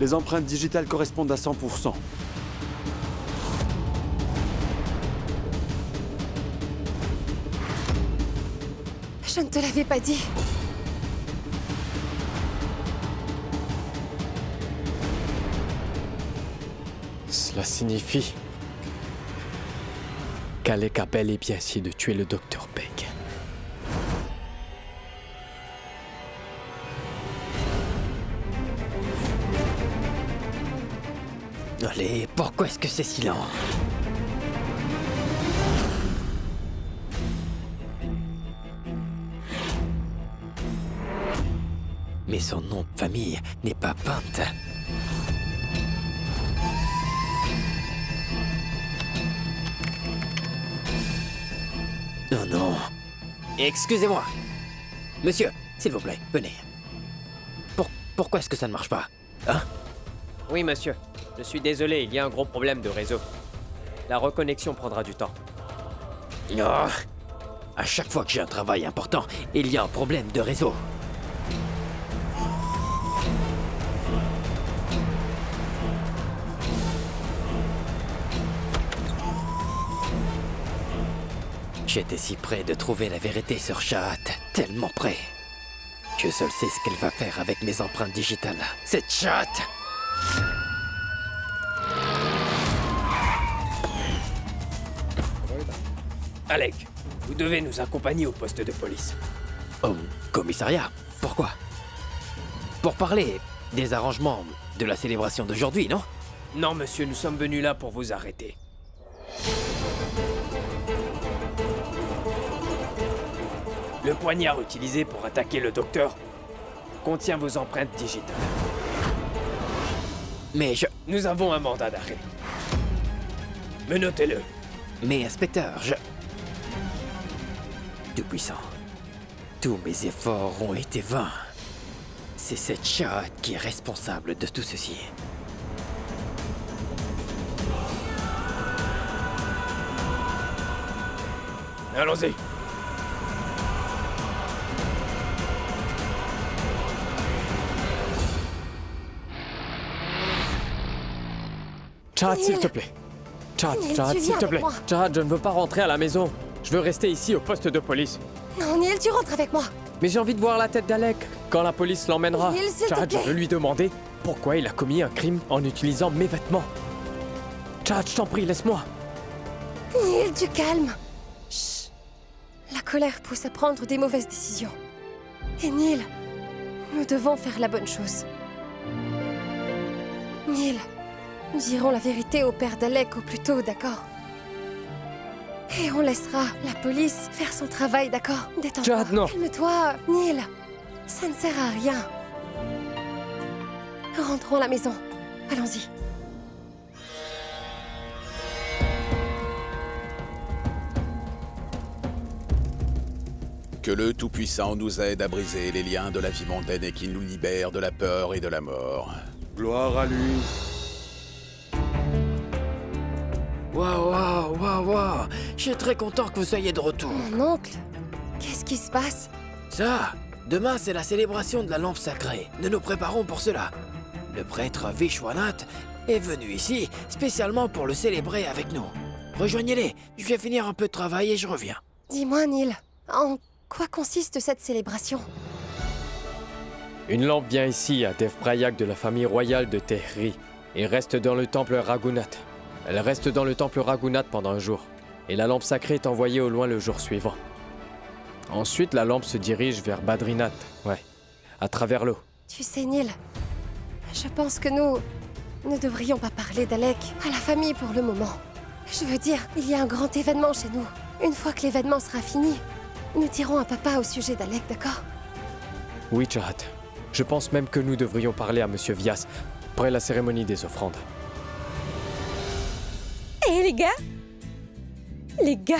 Les empreintes digitales correspondent à 100%. Je ne te l'avais pas dit. Cela signifie qu'Alec a bel et bien essayé de tuer le docteur Beck. Allez, pourquoi est-ce que c'est si lent? Mais son nom de famille n'est pas Pant. Oh non. Excusez-moi. Monsieur, s'il vous plaît, venez. Pourquoi est-ce que ça ne marche pas? Hein? Oui, monsieur. Je suis désolé, il y a un gros problème de réseau. La reconnexion prendra du temps. Oh. À chaque fois que j'ai un travail important, il y a un problème de réseau. J'étais si près de trouver la vérité sur Shahat, tellement près. Dieu seul sait ce qu'elle va faire avec mes empreintes digitales. Cette Shahat! Alec, vous devez nous accompagner au poste de police. Au commissariat? Pourquoi? Pour parler des arrangements de la célébration d'aujourd'hui, non? Non, monsieur, nous sommes venus là pour vous arrêter. Le poignard utilisé pour attaquer le docteur contient vos empreintes digitales. Mais Nous avons un mandat d'arrêt. Menotez-le. Mais inspecteur, Tout-puissant, tous mes efforts ont été vains. C'est cette Shahat qui est responsable de tout ceci. Allons-y. Chad, s'il te plaît. Chad, Neil, Chad, tu s'il viens te avec plaît. moi. Chad, je ne veux pas rentrer à la maison. Je veux rester ici au poste de police. Non, Neil, tu rentres avec moi. Mais j'ai envie de voir la tête d'Alec quand la police l'emmènera. Neil, s'il te Chad, je plaît. veux lui demander pourquoi il a commis un crime en utilisant mes vêtements. Chad, je t'en prie, laisse-moi. Neil, du calme. Chut. La colère pousse à prendre des mauvaises décisions. Et Neil, nous devons faire la bonne chose. Neil, nous dirons la vérité au père d'Alec au plus tôt, d'accord? Et on laissera la police faire son travail, d'accord? Détends-toi. Chad, non. Calme-toi, Neil. Ça ne sert à rien. Rentrons à la maison. Allons-y. Que le Tout-Puissant nous aide à briser les liens de la vie mondaine et qu'il nous libère de la peur et de la mort. Gloire à lui. Waouh. Je suis très content que vous soyez de retour. Mon oncle, qu'est-ce qui se passe? Ça, demain c'est la célébration de la lampe sacrée. Nous nous préparons pour cela. Le prêtre Vishwanath est venu ici spécialement pour le célébrer avec nous. Rejoignez-les, je vais finir un peu de travail et je reviens. Dis-moi, Neil, en quoi consiste cette célébration? Une lampe vient ici à Devprayak de la famille royale de Tehri et reste dans le temple Raghunath. Elle reste dans le temple Raghunath pendant un jour. Et la lampe sacrée est envoyée au loin le jour suivant. Ensuite, la lampe se dirige vers Badrinath, à travers l'eau. Tu sais, Neil, je pense que nous ne devrions pas parler d'Alec à la famille pour le moment. Je veux dire, il y a un grand événement chez nous. Une fois que l'événement sera fini, nous dirons à papa au sujet d'Alec, d'accord? Oui, Chad. Je pense même que nous devrions parler à Monsieur Vyas après la cérémonie des offrandes. Hé les gars,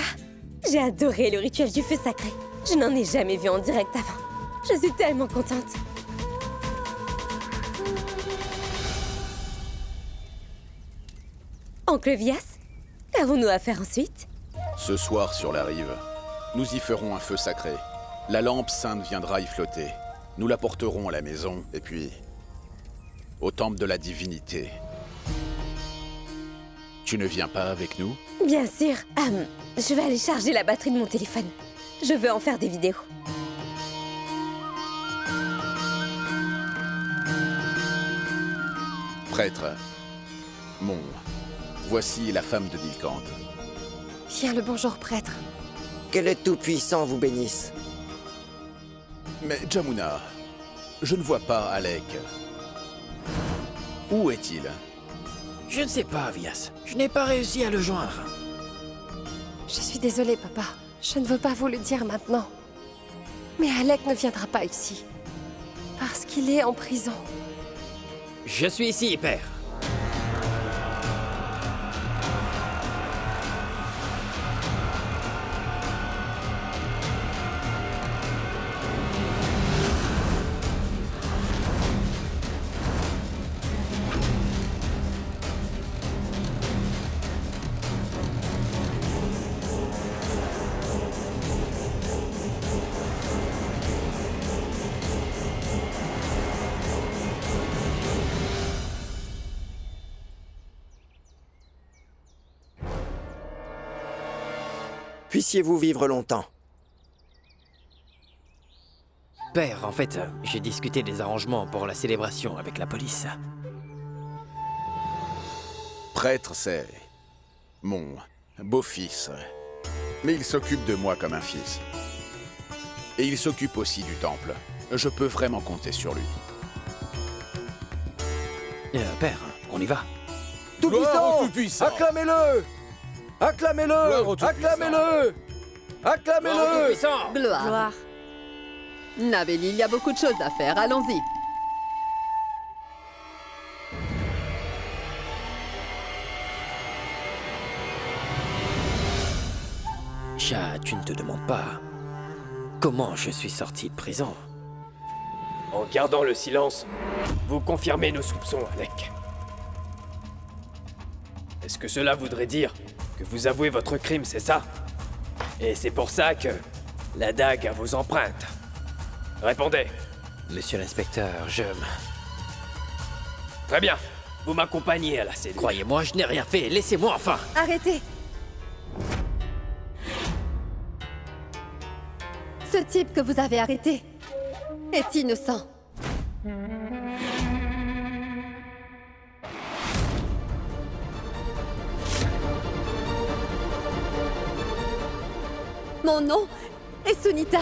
j'ai adoré le rituel du feu sacré. Je n'en ai jamais vu en direct avant. Je suis tellement contente. Oncle Vyas, qu'avons-nous à faire ensuite? Ce soir sur la rive, nous y ferons un feu sacré. La lampe sainte viendra y flotter. Nous la porterons à la maison et puis... au temple de la divinité. Tu ne viens pas avec nous? Bien sûr. Je vais aller charger la batterie de mon téléphone. Je veux en faire des vidéos. Prêtre, Mon, voici la femme de Nilkant. Bien le bonjour, prêtre. Que le Tout-Puissant vous bénisse. Mais Jamuna, je ne vois pas Alec. Où est-il? Je ne sais pas, Avias. Je n'ai pas réussi à le joindre. Je suis désolée, papa. Je ne veux pas vous le dire maintenant. Mais Alec ne viendra pas ici. Parce qu'il est en prison. Je suis ici, père. Puissiez-vous vivre longtemps. Père, en fait, j'ai discuté des arrangements pour la célébration avec la police. Prêtre, c'est mon beau-fils. Mais il s'occupe de moi comme un fils. Et il s'occupe aussi du temple. Je peux vraiment compter sur lui. Père, on y va. Tout-Puissant, acclamez-le! Acclamez-le! Acclamez-le! Acclamez-le! Gloire. Naveli, il y a beaucoup de choses à faire. Allons-y. Chat, tu ne te demandes pas comment je suis sorti de prison. En gardant le silence, vous confirmez nos soupçons, Alec. Est-ce que cela voudrait dire que vous avouez votre crime, c'est ça? Et c'est pour ça que la dague a vos empreintes. Répondez. Monsieur l'inspecteur, Très bien. Vous m'accompagnez à la cellule. Croyez-moi, je n'ai rien fait. Laissez-moi enfin. Arrêtez. Ce type que vous avez arrêté est innocent. Mon nom est Sunita.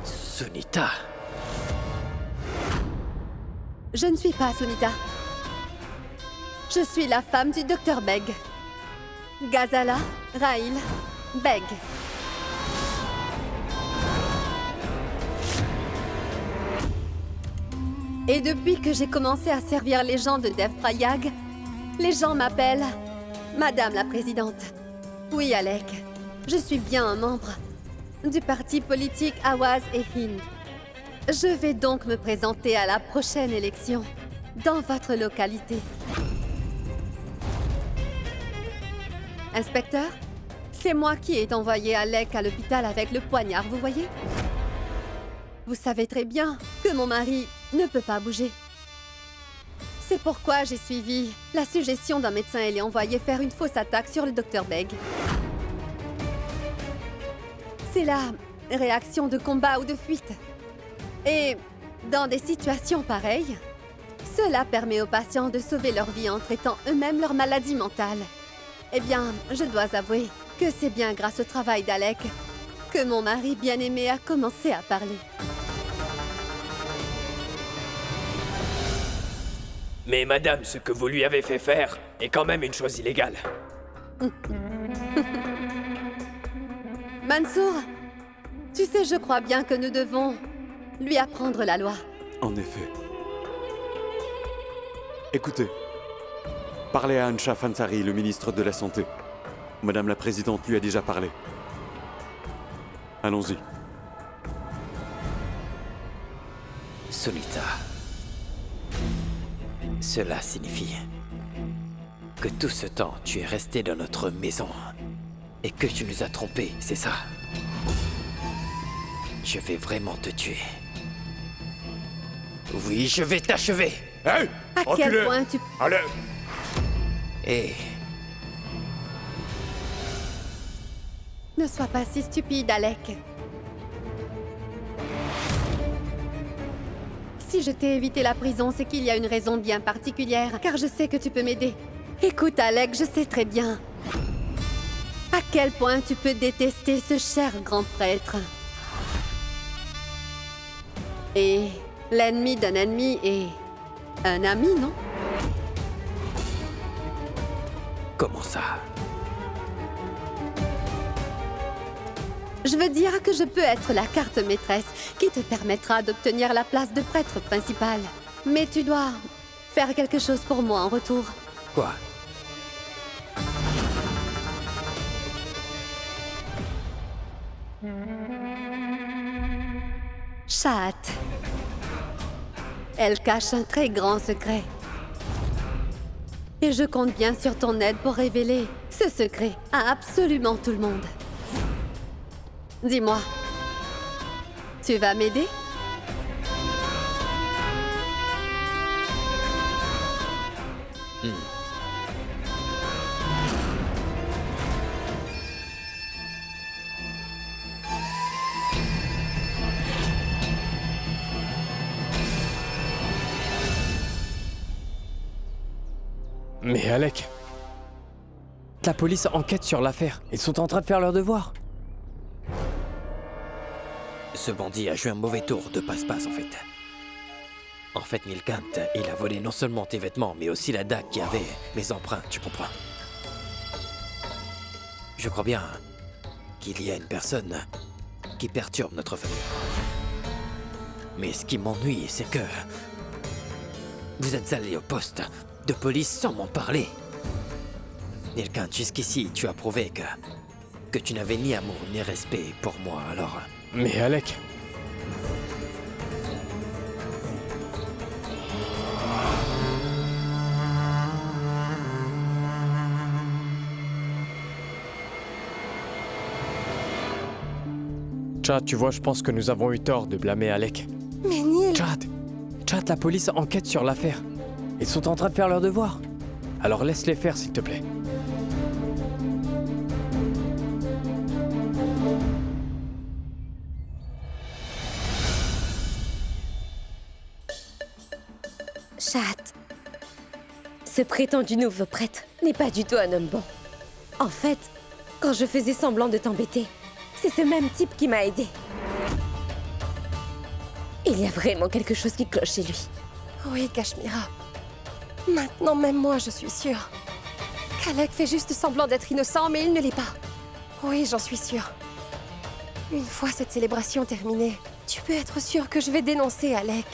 Sunita. Je ne suis pas Sunita. Je suis la femme du docteur Beg. Ghazala Rahil Beg. Et depuis que j'ai commencé à servir les gens de Devprayag, les gens m'appellent Madame la Présidente. Oui, Alec, je suis bien un membre du parti politique Awaz et Hind. Je vais donc me présenter à la prochaine élection dans votre localité. Inspecteur, c'est moi qui ai envoyé Alec à l'hôpital avec le poignard, vous voyez? Vous savez très bien que mon mari ne peut pas bouger. C'est pourquoi j'ai suivi la suggestion d'un médecin et l'ai envoyé faire une fausse attaque sur le docteur Beg. C'est la réaction de combat ou de fuite. Et dans des situations pareilles, cela permet aux patients de sauver leur vie en traitant eux-mêmes leur maladie mentale. Eh bien, je dois avouer que c'est bien grâce au travail d'Alec que mon mari bien-aimé a commencé à parler. Mais madame, ce que vous lui avez fait faire est quand même une chose illégale. Mansour, tu sais, je crois bien que nous devons lui apprendre la loi. En effet. Écoutez, parlez à Ansha Fansari, le ministre de la Santé. Madame la Présidente lui a déjà parlé. Allons-y. Sunita. Cela signifie que tout ce temps, tu es resté dans notre maison Et que tu nous as trompés, c'est ça? Je vais vraiment te tuer. Oui, je vais t'achever. Hey! À quel point tu... Allez! Et Ne sois pas si stupide, Alec. Si je t'ai évité la prison, c'est qu'il y a une raison bien particulière, car je sais que tu peux m'aider. Écoute, Alec, je sais très bien à quel point tu peux détester ce cher grand prêtre. Et l'ennemi d'un ennemi est un ami, non? comment ça? Je veux dire que je peux être la carte maîtresse qui te permettra d'obtenir la place de prêtre principal. Mais tu dois faire quelque chose pour moi en retour. Quoi? Shahat. Elle cache un très grand secret. Et je compte bien sur ton aide pour révéler ce secret à absolument tout le monde. Dis-moi, tu vas m'aider? Mais Alec, la police enquête sur l'affaire. Ils sont en train de faire leur devoir. Ce bandit a joué un mauvais tour de passe-passe en fait. En fait, Nilkant, il a volé non seulement tes vêtements, mais aussi la dague qui avait mes empreintes, tu comprends? Je crois bien qu'il y a une personne qui perturbe notre famille. Mais ce qui m'ennuie, c'est que vous êtes allé au poste de police sans m'en parler. Nilkant, jusqu'ici, tu as prouvé que tu n'avais ni amour ni respect pour moi, alors... Mais Alec... Chad, tu vois, je pense que nous avons eu tort de blâmer Alec. Mais Neil... Chad, la police enquête sur l'affaire. Ils sont en train de faire leur devoir. Alors laisse-les faire, s'il te plaît. Shahat, ce prétendu nouveau prêtre n'est pas du tout un homme bon. En fait, quand je faisais semblant de t'embêter, c'est ce même type qui m'a aidé. Il y a vraiment quelque chose qui cloche chez lui. Oui, Kashmira. Maintenant, même moi, je suis sûre. qu'Alec fait juste semblant d'être innocent, mais il ne l'est pas. Oui, j'en suis sûre. Une fois cette célébration terminée, tu peux être sûr que je vais dénoncer Alec.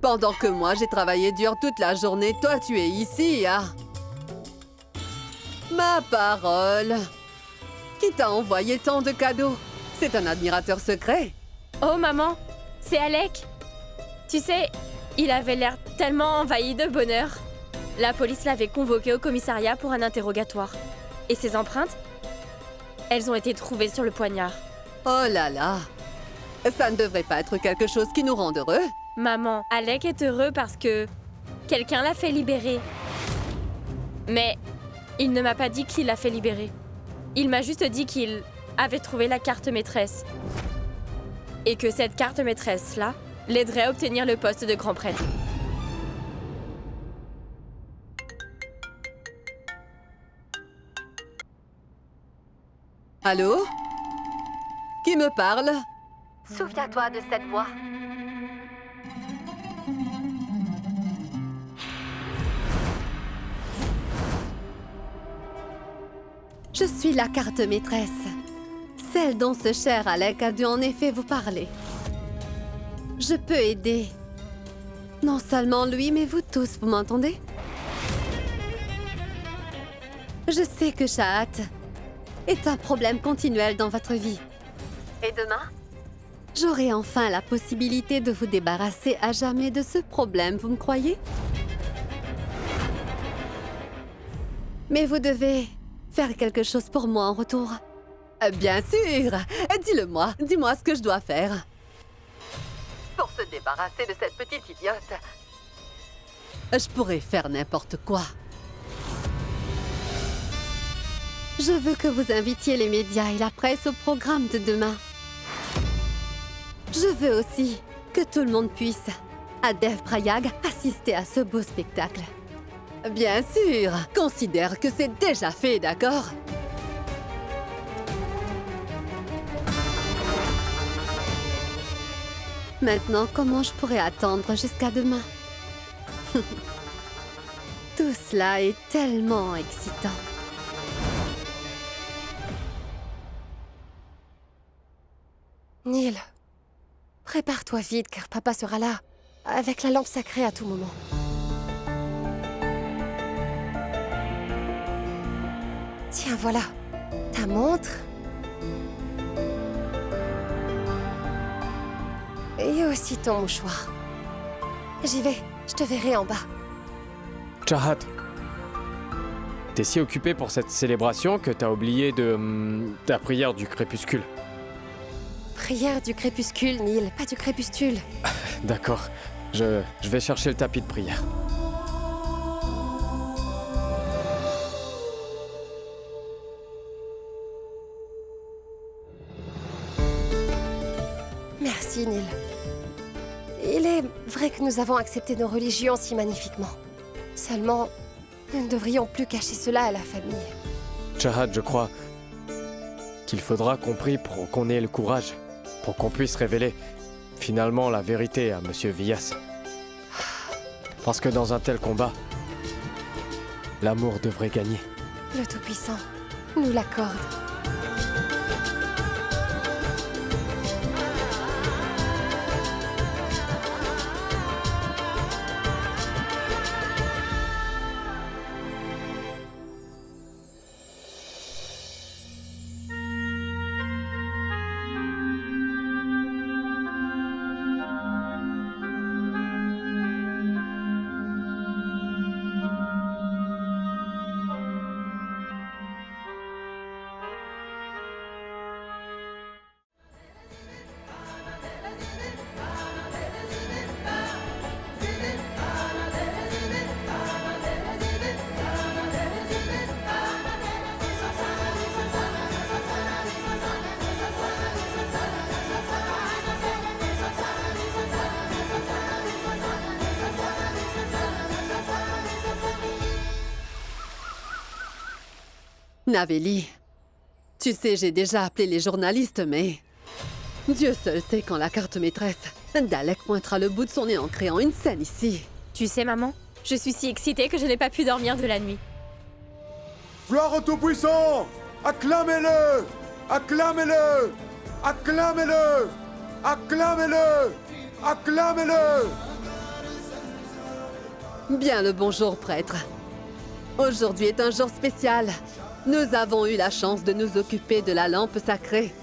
Pendant que moi, j'ai travaillé dur toute la journée, toi, tu es ici, hein? Ma parole! Qui t'a envoyé tant de cadeaux? C'est un admirateur secret. Oh, maman, c'est Alec. Tu sais, il avait l'air tellement envahi de bonheur. La police l'avait convoqué au commissariat pour un interrogatoire. Et ses empreintes? Elles ont été trouvées sur le poignard. Oh là là! Ça ne devrait pas être quelque chose qui nous rende heureux. Maman, Alec est heureux parce que quelqu'un l'a fait libérer. Mais il ne m'a pas dit qui l'a fait libérer. Il m'a juste dit qu'il avait trouvé la carte maîtresse. Et que cette carte maîtresse-là l'aiderait à obtenir le poste de grand prêtre. Allô? Qui me parle? Souviens-toi de cette voix. Je suis la carte maîtresse. Celle dont ce cher Alec a dû en effet vous parler. Je peux aider. Non seulement lui, mais vous tous, vous m'entendez? Je sais que Shahat est un problème continuel dans votre vie. Et demain, j'aurai enfin la possibilité de vous débarrasser à jamais de ce problème, vous me croyez? Mais vous devez faire quelque chose pour moi en retour. Bien sûr! Dis-le-moi, dis-moi ce que je dois faire. Pour se débarrasser de cette petite idiote, je pourrais faire n'importe quoi. Je veux que vous invitiez les médias et la presse au programme de demain. Je veux aussi que tout le monde puisse, à Devprayag, assister à ce beau spectacle. Bien sûr, considère que c'est déjà fait, d'accord? Maintenant, comment je pourrais attendre jusqu'à demain? Tout cela est tellement excitant. Neil, prépare-toi vite car papa sera là, avec la lampe sacrée à tout moment. Tiens, voilà, ta montre. Et aussi ton mouchoir. J'y vais, je te verrai en bas. Chahat, t'es si occupé pour cette célébration que t'as oublié ta prière du crépuscule. Prière du crépuscule, Neil, pas du crépuscule. D'accord, je vais chercher le tapis de prière. Merci, Neil. Il est vrai que nous avons accepté nos religions si magnifiquement. Seulement, nous ne devrions plus cacher cela à la famille. Chahat, je crois qu'il faudra qu'on prie pour qu'on ait le courage, pour qu'on puisse révéler finalement la vérité à Monsieur Vyas. Parce que dans un tel combat, l'amour devrait gagner. Le Tout-Puissant nous l'accorde. Naveli, tu sais, j'ai déjà appelé les journalistes, mais Dieu seul sait quand la carte maîtresse Dalek pointera le bout de son nez en créant une scène ici. Tu sais, maman, je suis si excitée que je n'ai pas pu dormir de la nuit. Gloire au Tout-Puissant! Acclamez-le! Acclamez-le! Acclamez-le! Acclamez-le! Acclamez-le! Bien le bonjour, prêtre. Aujourd'hui est un jour spécial. Nous avons eu la chance de nous occuper de la lampe sacrée.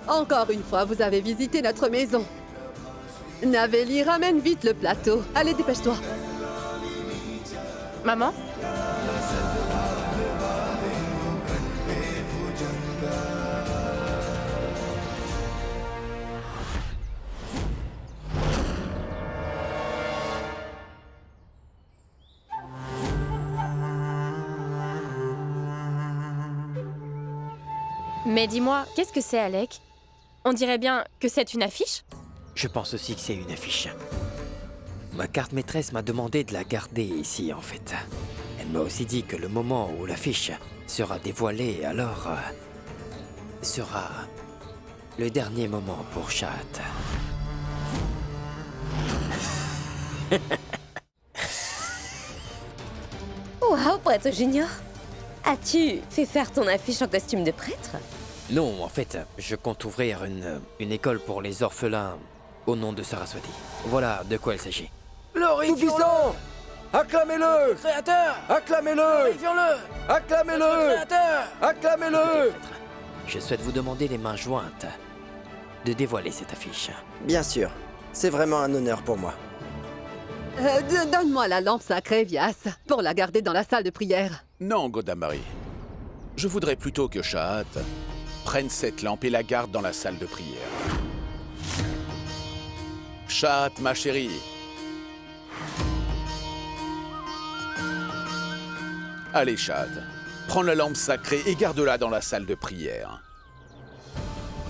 Encore une fois, vous avez visité notre maison. Naveli, ramène vite le plateau. Allez, dépêche-toi. Maman? Mais dis-moi, qu'est-ce que c'est, Alec? On dirait bien que c'est une affiche? Je pense aussi que c'est une affiche. Ma carte maîtresse m'a demandé de la garder ici, en fait. Elle m'a aussi dit que le moment où l'affiche sera dévoilée, alors... sera le dernier moment pour Chahat. Waouh, prêtre junior! As-tu fait faire ton affiche en costume de prêtre? Non, en fait, je compte ouvrir une école pour les orphelins au nom de Saraswati. Voilà de quoi il s'agit. Tout-Puissant! Acclamez-le! Créateur! Acclamez-le! Glorifions-le! Acclamez-le! Créateur! Acclamez-le! je souhaite vous demander les mains jointes de dévoiler cette affiche. Bien sûr. C'est vraiment un honneur pour moi. Donne-moi la lampe sacrée, Vias, pour la garder dans la salle de prière. Non, Godamari. Je voudrais plutôt que Shahat prenne cette lampe et la garde dans la salle de prière. Shahat, ma chérie. Allez, Shahat, prends la lampe sacrée et garde-la dans la salle de prière.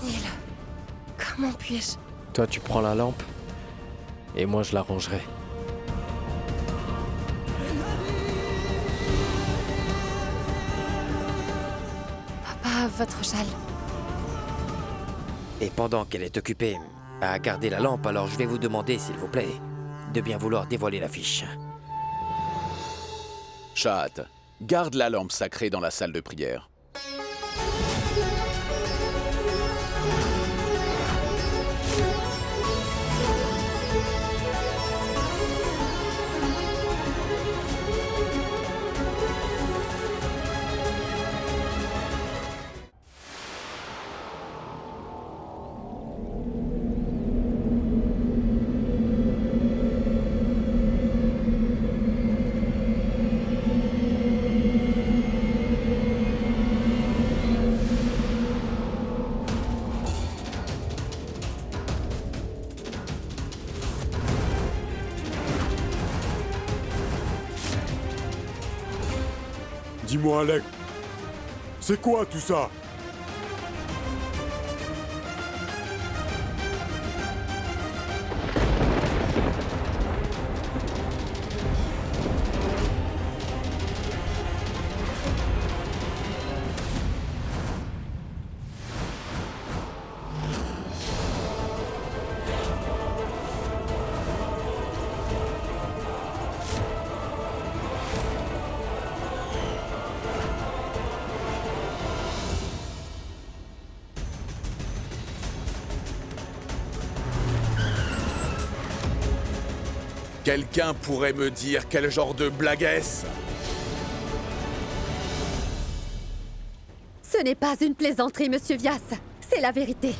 Neil, comment puis-je? Toi, tu prends la lampe, et moi, je la rangerai. Papa, votre châle. Et pendant qu'elle est occupée à garder la lampe, alors je vais vous demander, s'il vous plaît, de bien vouloir dévoiler l'affiche. Shahat, garde la lampe sacrée dans la salle de prière. Dis-moi, Alec, c'est quoi tout ça? Quelqu'un pourrait me dire quel genre de blague est-ce? Ce n'est pas une plaisanterie, Monsieur Vias. C'est la vérité.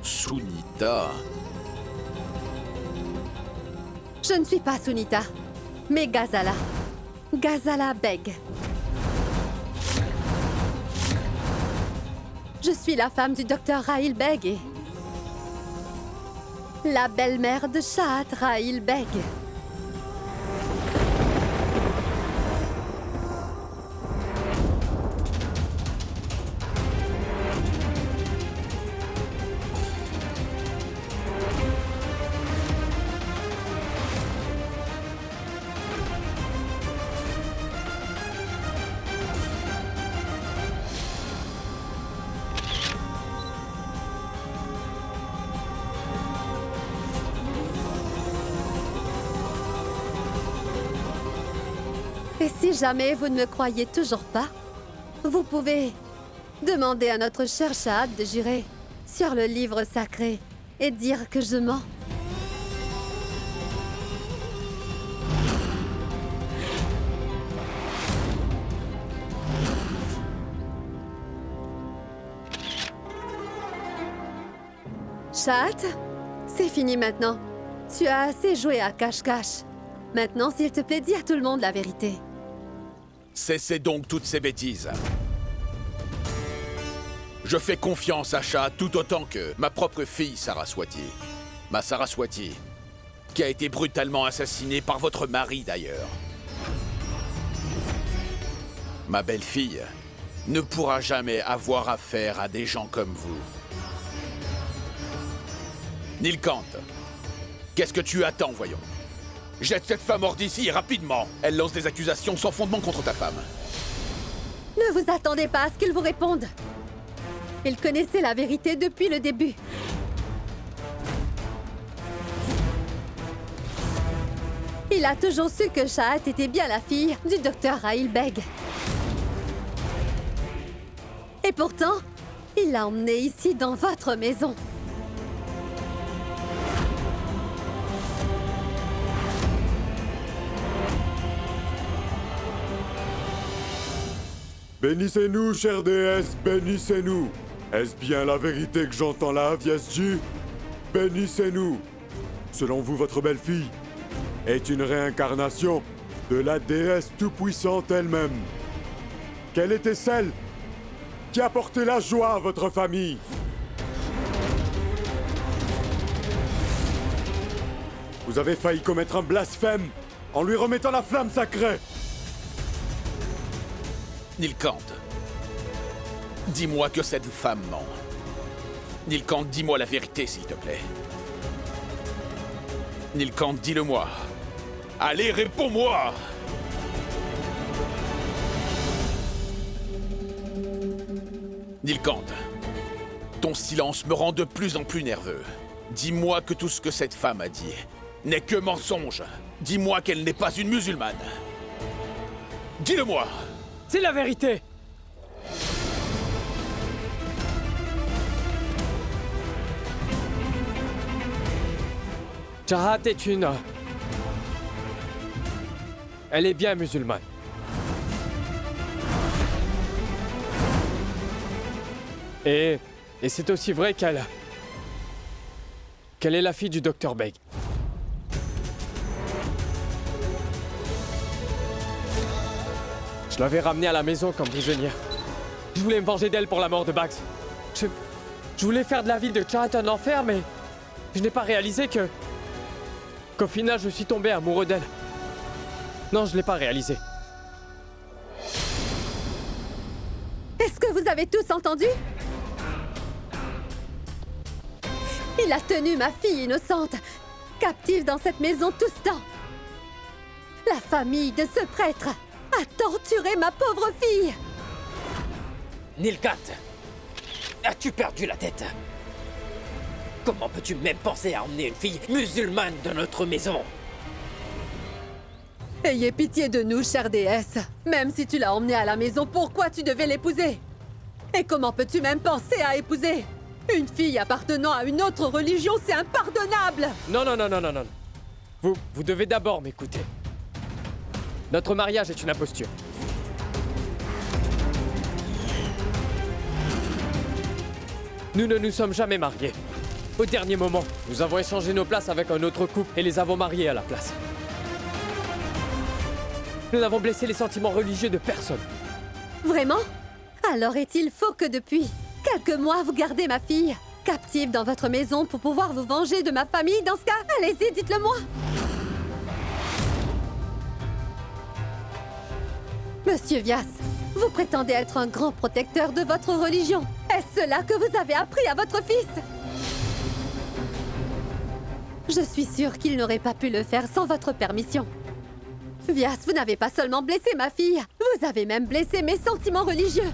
Sunita. Je ne suis pas Sunita, mais Ghazala. Ghazala Beg. Je suis la femme du docteur Rahil Beg et la belle-mère de Shahat Rahil Beg. Et si jamais vous ne me croyez toujours pas, vous pouvez demander à notre cher Shahat de jurer sur le livre sacré et dire que je mens. Shahat, c'est fini maintenant. Tu as assez joué à cache-cache. Maintenant, s'il te plaît, dis à tout le monde la vérité. Cessez donc toutes ces bêtises. Je fais confiance à Shah tout autant que ma propre fille Saraswati. Ma Saraswati, qui a été brutalement assassinée par votre mari d'ailleurs. Ma belle-fille ne pourra jamais avoir affaire à des gens comme vous. Nilkant, qu'est-ce que tu attends, voyons? Jette cette femme hors d'ici, rapidement. Elle lance des accusations sans fondement contre ta femme. Ne vous attendez pas à ce qu'il vous réponde. Il connaissait la vérité depuis le début. Il a toujours su que Shahat était bien la fille du docteur Rahil Beg. Et pourtant, il l'a emmenée ici dans votre maison. Bénissez-nous, chère déesse, bénissez-nous. Est-ce bien la vérité que j'entends là, Vyasji? Bénissez-nous. Selon vous, votre belle-fille est une réincarnation de la déesse tout-puissante elle-même. Quelle était celle qui a porté la joie à votre famille? Vous avez failli commettre un blasphème en lui remettant la flamme sacrée. Nilkant, dis-moi que cette femme ment. Nilkant, dis-moi la vérité, s'il te plaît. Nilkant, dis-le-moi. Allez, réponds-moi! Nilkant, ton silence me rend de plus en plus nerveux. Dis-moi que tout ce que cette femme a dit n'est que mensonge. Dis-moi qu'elle n'est pas une musulmane. Dis-le-moi! C'est la vérité! Shahat est une... Elle est bien musulmane. Et c'est aussi vrai qu'elle est la fille du docteur Beg. Je l'avais ramenée à la maison comme prisonnière. Je voulais me venger d'elle pour la mort de Bax. Je voulais faire de la ville de Shahat un enfer, mais je n'ai pas réalisé qu'au final, je suis tombé amoureux d'elle. Non, je ne l'ai pas réalisé. Est-ce que vous avez tous entendu? Il a tenu ma fille innocente, captive dans cette maison tout ce temps. La famille de ce prêtre a torturé ma pauvre fille. Nilkant, as-tu perdu la tête? Comment peux-tu même penser à emmener une fille musulmane dans notre maison? Ayez pitié de nous, chère déesse. Même si tu l'as emmenée à la maison, pourquoi tu devais l'épouser? Et comment peux-tu même penser à épouser une fille appartenant à une autre religion? C'est impardonnable! Non. Vous devez d'abord m'écouter. Notre mariage est une imposture. Nous ne nous sommes jamais mariés. Au dernier moment, nous avons échangé nos places avec un autre couple et les avons mariés à la place. Nous n'avons blessé les sentiments religieux de personne. Vraiment? Alors est-il faux que depuis quelques mois, vous gardez ma fille captive dans votre maison pour pouvoir vous venger de ma famille? Dans ce cas, allez-y, dites-le-moi! Monsieur Vyas, vous prétendez être un grand protecteur de votre religion. Est-ce cela que vous avez appris à votre fils? Je suis sûre qu'il n'aurait pas pu le faire sans votre permission. Vyas, vous n'avez pas seulement blessé ma fille, vous avez même blessé mes sentiments religieux.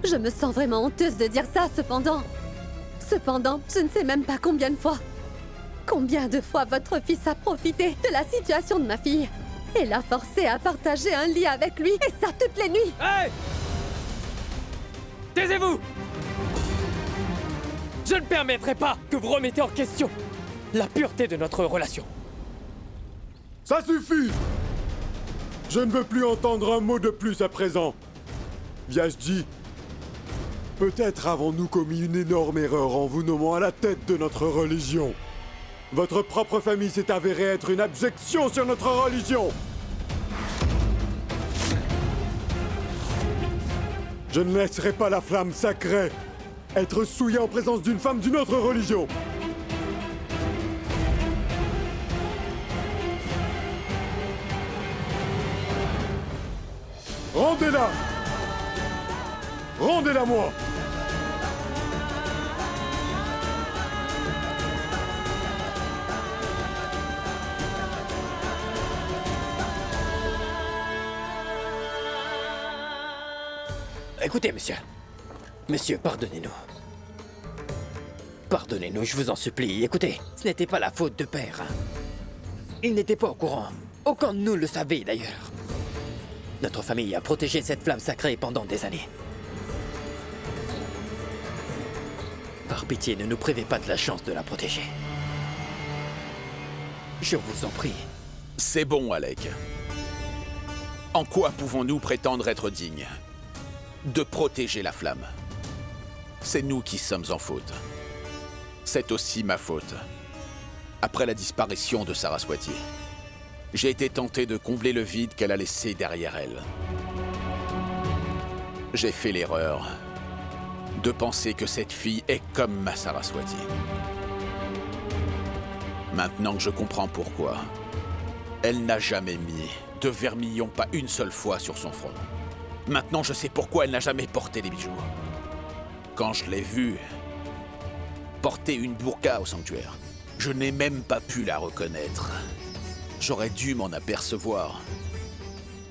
Je me sens vraiment honteuse de dire ça, cependant. Cependant, je ne sais même pas combien de fois. Combien de fois votre fils a profité de la situation de ma fille et l'a forcé à partager un lit avec lui, et ça toutes les nuits. Hey! Taisez-vous! Je ne permettrai pas que vous remettez en question la pureté de notre relation. Ça suffit! Je ne veux plus entendre un mot de plus à présent. Vyasji, Peut-être avons-nous commis une énorme erreur en vous nommant à la tête de notre religion. Votre propre famille s'est avérée être une abjection sur notre religion. Je ne laisserai pas la flamme sacrée être souillée en présence d'une femme d'une autre religion. Rendez-la! Rendez-la moi! Écoutez, monsieur. Monsieur, pardonnez-nous. Pardonnez-nous, je vous en supplie. Écoutez, ce n'était pas la faute de père. Il n'était pas au courant. Aucun de nous le savait, d'ailleurs. Notre famille a protégé cette flamme sacrée pendant des années. Par pitié, ne nous privez pas de la chance de la protéger. Je vous en prie. C'est bon, Alec. En quoi pouvons-nous prétendre être dignes de protéger la flamme? C'est nous qui sommes en faute. C'est aussi ma faute. Après la disparition de Saraswati, j'ai été tenté de combler le vide qu'elle a laissé derrière elle. J'ai fait l'erreur de penser que cette fille est comme ma Saraswati. Maintenant que je comprends pourquoi, elle n'a jamais mis de vermillon pas une seule fois sur son front. Maintenant, je sais pourquoi elle n'a jamais porté des bijoux. Quand je l'ai vue porter une burqa au sanctuaire, je n'ai même pas pu la reconnaître. J'aurais dû m'en apercevoir.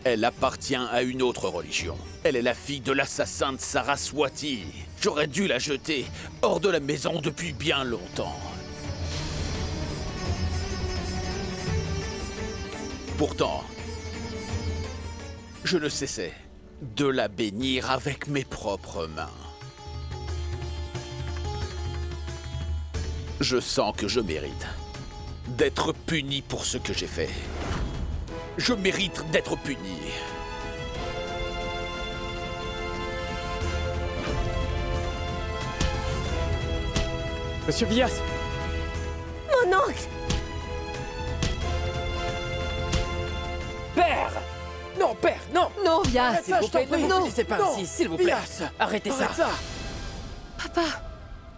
Elle appartient à une autre religion. Elle est la fille de l'assassin de Saraswati. J'aurais dû la jeter hors de la maison depuis bien longtemps. Pourtant, je ne cessais de la bénir avec mes propres mains. Je sens que je mérite d'être puni pour ce que j'ai fait. Je mérite d'être puni. Monsieur Vias! Mon oncle! Père! Non, père, non! Non, Vias! S'il vous plaît, ne vous punissez pas ainsi, s'il vous plaît. Arrêtez ça. Papa,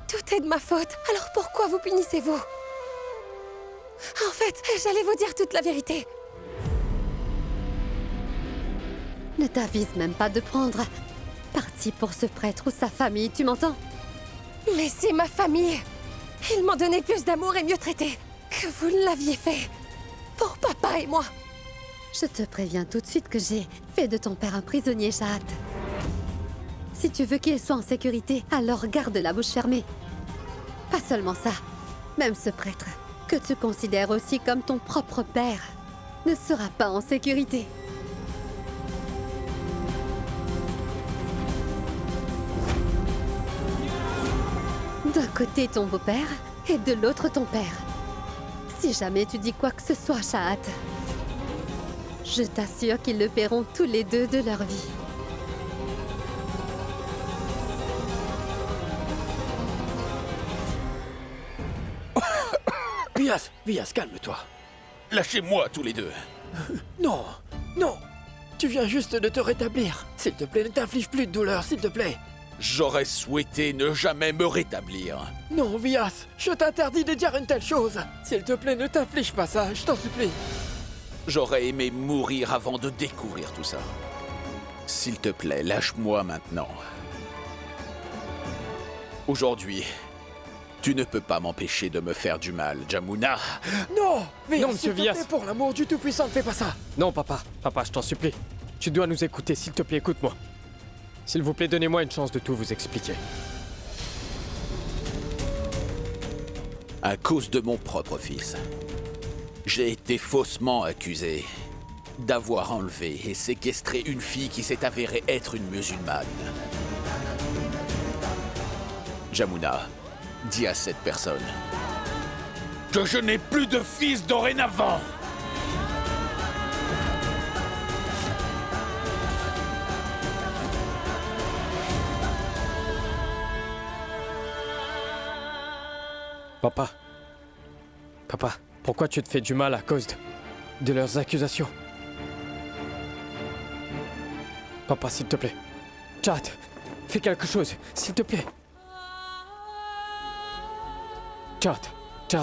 tout est de ma faute. Alors pourquoi vous punissez-vous? En fait, j'allais vous dire toute la vérité. Ne t'avise même pas de prendre parti pour ce prêtre ou sa famille, tu m'entends? Mais c'est ma famille. Ils m'ont donné plus d'amour et mieux traité que vous ne l'aviez fait. Pour papa et moi. Je te préviens tout de suite que j'ai fait de ton père un prisonnier, Shahat. Si tu veux qu'il soit en sécurité, alors garde la bouche fermée. Pas seulement ça, même ce prêtre, que tu considères aussi comme ton propre père, ne sera pas en sécurité. D'un côté ton beau-père et de l'autre ton père. Si jamais tu dis quoi que ce soit, Shahat, je t'assure qu'ils le paieront tous les deux de leur vie. Vias, calme-toi. Lâchez-moi tous les deux. Non, non. Tu viens juste de te rétablir. S'il te plaît, ne t'inflige plus de douleur, s'il te plaît. J'aurais souhaité ne jamais me rétablir. Non, Vias, je t'interdis de dire une telle chose. S'il te plaît, ne t'inflige pas ça, je t'en supplie. J'aurais aimé mourir avant de découvrir tout ça. S'il te plaît, lâche-moi maintenant. Aujourd'hui, tu ne peux pas m'empêcher de me faire du mal, Jamuna. Non, Vias, Non, monsieur s'il te plaît, Vias. pour l'amour du Tout-Puissant, ne fais pas ça. Non, papa. Papa, je t'en supplie. Tu dois nous écouter, s'il te plaît, écoute-moi. S'il vous plaît, donnez-moi une chance de tout vous expliquer. À cause de mon propre fils, j'ai été faussement accusé d'avoir enlevé et séquestré une fille qui s'est avérée être une musulmane. Jamuna, dis à cette personne que je n'ai plus de fils dorénavant. Papa. Papa, pourquoi tu te fais du mal à cause de leurs accusations? Papa, s'il te plaît. Chad, fais quelque chose, s'il te plaît. Chad,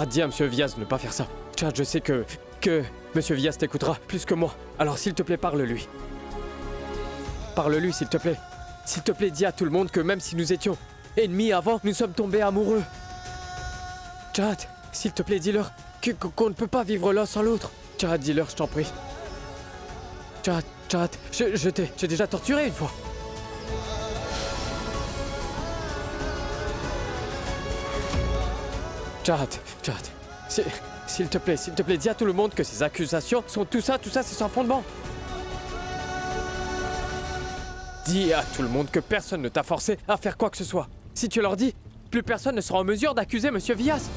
dis à Monsieur Vyas de ne pas faire ça. Chad, je sais que Monsieur Vyas t'écoutera plus que moi. Alors s'il te plaît, parle-lui. Parle-lui, s'il te plaît. S'il te plaît, dis à tout le monde que même si nous étions ennemis avant, nous sommes tombés amoureux. Chad, s'il te plaît, dis-leur qu'on ne peut pas vivre l'un sans l'autre. Chad, dis-leur, je t'en prie. Chad, j'ai déjà torturé une fois. Chad, s'il te plaît, dis à tout le monde que ces accusations sont tout ça, c'est sans fondement. Dis à tout le monde que personne ne t'a forcé à faire quoi que ce soit. Si tu leur dis, plus personne ne sera en mesure d'accuser Monsieur Vyas.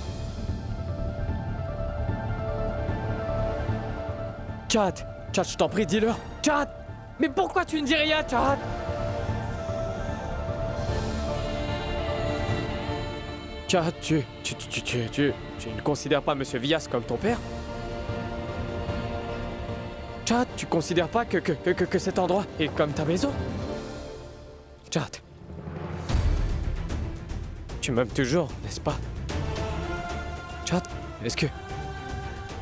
Chad, je t'en prie, dis-leur. Chad, mais pourquoi tu ne dis rien, Chad? Chad, tu ne considères pas Monsieur Vyas comme ton père? Chad, tu considères pas que cet endroit est comme ta maison? Chad, tu m'aimes toujours, n'est-ce pas? Chad, est-ce que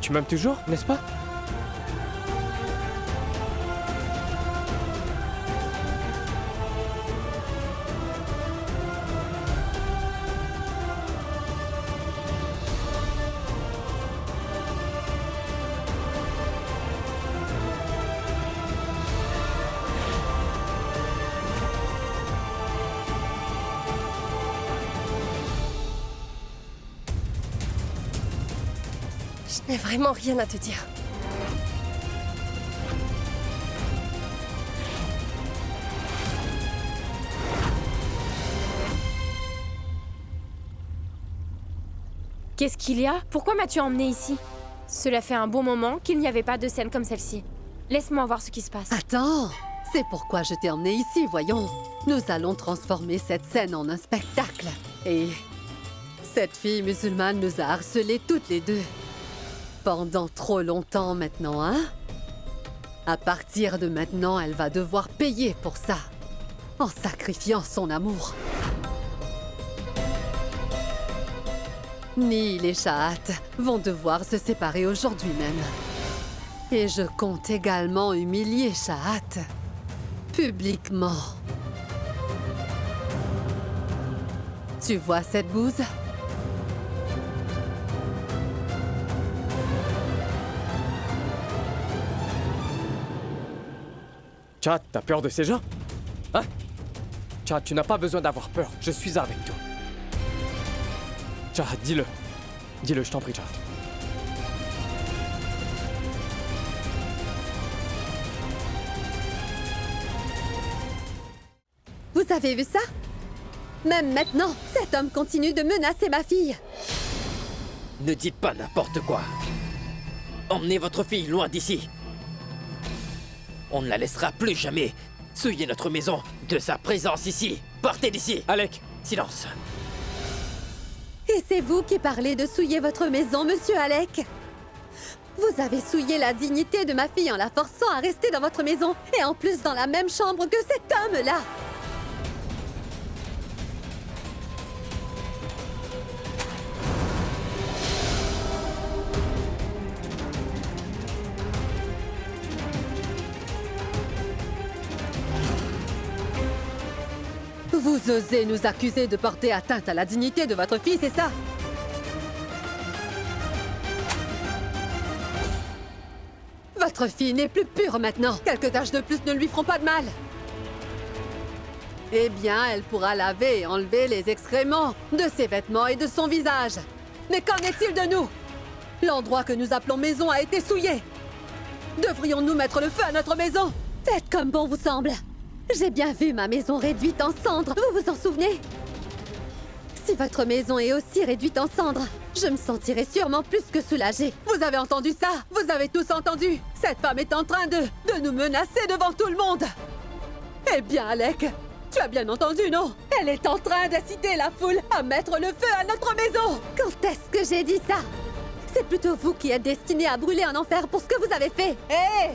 tu m'aimes toujours, n'est-ce pas? Je n'ai vraiment rien à te dire. Qu'est-ce qu'il y a? Pourquoi m'as-tu emmené ici? Cela fait un bon moment qu'il n'y avait pas de scène comme celle-ci. Laisse-moi voir ce qui se passe. Attends, c'est pourquoi je t'ai emmené ici, voyons. Nous allons transformer cette scène en un spectacle. Et cette fille musulmane nous a harcelés toutes les deux. Pendant trop longtemps maintenant, hein? À partir de maintenant, elle va devoir payer pour ça, en sacrifiant son amour. Neil et Shahat vont devoir se séparer aujourd'hui même. Et je compte également humilier Shahat, publiquement. Tu vois cette bouse? Chad, t'as peur de ces gens? Hein? Chad, tu n'as pas besoin d'avoir peur. Je suis avec toi. Chad, dis-le. Dis-le, je t'en prie, Chad. Vous avez vu ça? Même maintenant, cet homme continue de menacer ma fille. Ne dites pas n'importe quoi. Emmenez votre fille loin d'ici. On ne la laissera plus jamais souiller notre maison de sa présence ici. Partez d'ici. Alec, silence. Et c'est vous qui parlez de souiller votre maison, monsieur Alec? Vous avez souillé la dignité de ma fille en la forçant à rester dans votre maison, et en plus dans la même chambre que cet homme-là. Vous osez nous accuser de porter atteinte à la dignité de votre fille, c'est ça? Votre fille n'est plus pure maintenant. Quelques taches de plus ne lui feront pas de mal. Eh bien, elle pourra laver et enlever les excréments de ses vêtements et de son visage. Mais qu'en est-il de nous? L'endroit que nous appelons maison a été souillé. Devrions-nous mettre le feu à notre maison? Faites comme bon vous semble. J'ai bien vu ma maison réduite en cendres, vous vous en souvenez? Si votre maison est aussi réduite en cendres, je me sentirai sûrement plus que soulagée. Vous avez entendu ça? Vous avez tous entendu? Cette femme est en train de nous menacer devant tout le monde. Eh bien, Alec, Tu as bien entendu, non? Elle est en train d'inciter la foule à mettre le feu à notre maison! Quand est-ce que j'ai dit ça? C'est plutôt vous qui êtes destinés à brûler en enfer pour ce que vous avez fait! Hé!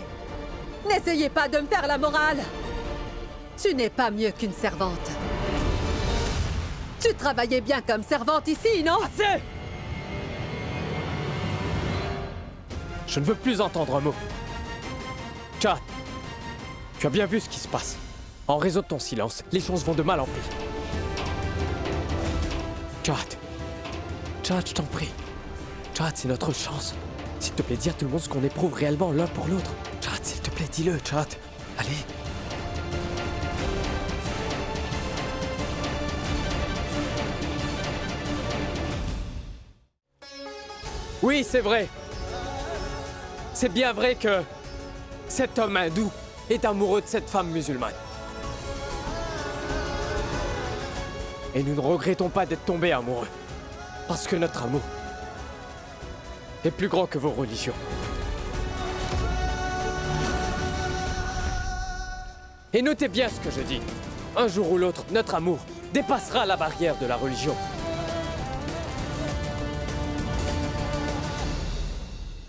N'essayez pas de me faire la morale! Tu n'es pas mieux qu'une servante. Tu travaillais bien comme servante ici, non? Assez! Je ne veux plus entendre un mot. Chahat, tu as bien vu ce qui se passe. En raison de ton silence, les choses vont de mal en pis. Chahat, Chahat, je t'en prie. Chahat, c'est notre chance. S'il te plaît, dis à tout le monde ce qu'on éprouve réellement l'un pour l'autre. Chahat, s'il te plaît, dis-le, Chahat. Allez. Oui, c'est vrai. C'est bien vrai que cet homme hindou est amoureux de cette femme musulmane. Et nous ne regrettons pas d'être tombés amoureux. Parce que notre amour est plus grand que vos religions. Et notez bien ce que je dis. Un jour ou l'autre, notre amour dépassera la barrière de la religion.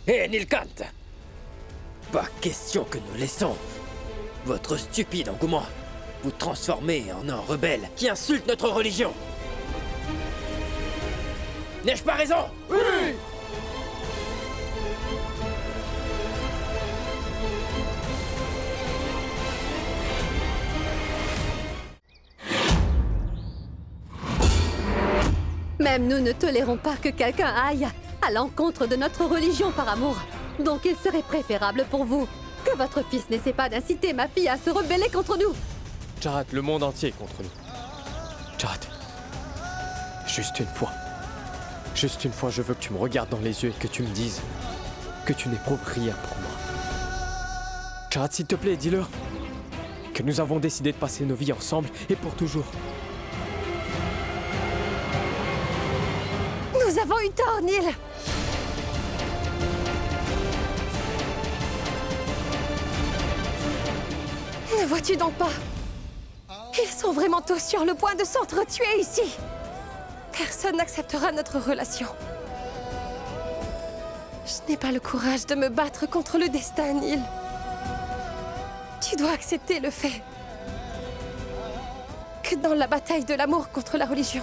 Hé, Nilkant! Pas question que nous laissons votre stupide engouement vous transformer en un rebelle qui insulte notre religion. N'ai-je pas raison? Oui! Même nous ne tolérons pas que quelqu'un aille à l'encontre de notre religion par amour. Donc il serait préférable pour vous que votre fils n'essaie pas d'inciter ma fille à se rebeller contre nous. Chahat, le monde entier est contre nous. Chahat, juste une fois. Juste une fois, je veux que tu me regardes dans les yeux et que tu me dises que tu n'éprouves rien pour moi. Chahat, s'il te plaît, dis-leur que nous avons décidé de passer nos vies ensemble et pour toujours. Nous avons eu tort, Neil. Ne vois-tu donc pas? Ils sont vraiment tous sur le point de s'entretuer ici. Personne n'acceptera notre relation. Je n'ai pas le courage de me battre contre le destin, Neil. Tu dois accepter le fait que dans la bataille de l'amour contre la religion,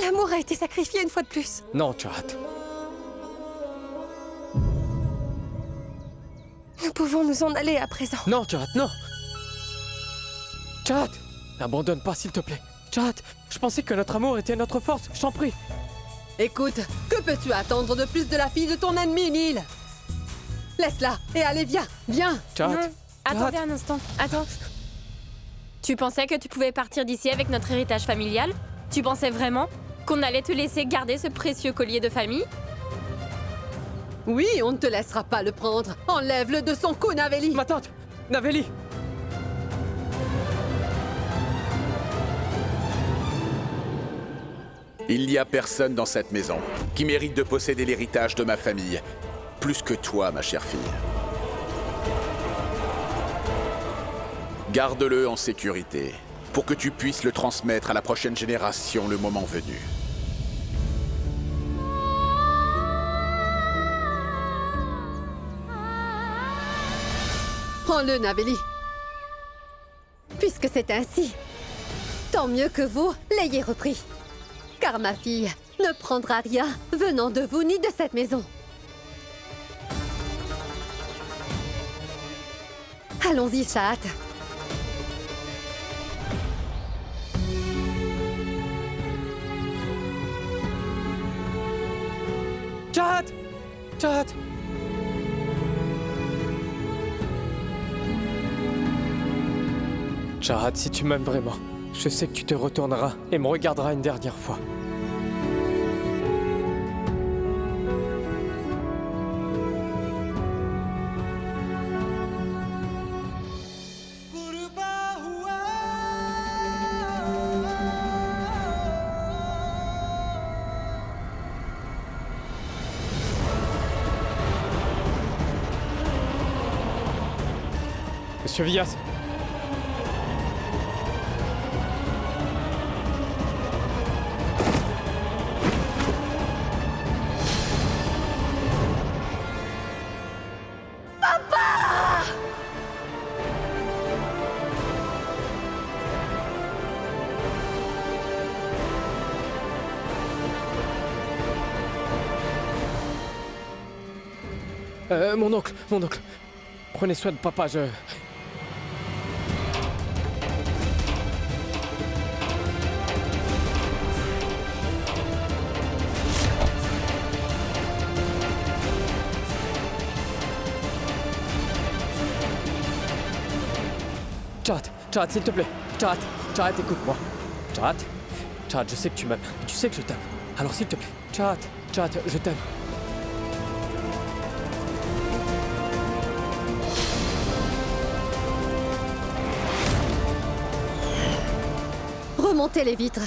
l'amour a été sacrifié une fois de plus. Non, Chahat. Nous pouvons nous en aller à présent. Non, Chahat, non. Chahat, n'abandonne pas, s'il te plaît. Chahat, je pensais que notre amour était notre force, je t'en prie. Écoute, que peux-tu attendre de plus de la fille de ton ennemi, Neil? Laisse-la et allez, viens, viens. Chahat. Non, attendez un instant, attends. Tu pensais que tu pouvais partir d'ici avec notre héritage familial? Tu pensais vraiment qu'on allait te laisser garder ce précieux collier de famille? Oui, on ne te laissera pas le prendre. Enlève-le de son cou, Naveli. Ma tante, Naveli. Il n'y a personne dans cette maison qui mérite de posséder l'héritage de ma famille, plus que toi, ma chère fille. Garde-le en sécurité, pour que tu puisses le transmettre à la prochaine génération le moment venu. Prends-le, Naveli. Puisque c'est ainsi, tant mieux que vous l'ayez repris. Car ma fille ne prendra rien venant de vous ni de cette maison. Allons-y, Chahat. Chahat! Chahat! Chahat, si tu m'aimes vraiment, je sais que tu te retourneras et me regarderas une dernière fois. Monsieur Vyas. Mon oncle. Prenez soin de papa, je... Chahat, s'il te plaît. Chahat, écoute-moi. Chahat, je sais que tu m'aimes. Tu sais que je t'aime. Alors s'il te plaît. Chahat, je t'aime. Remontez les vitres.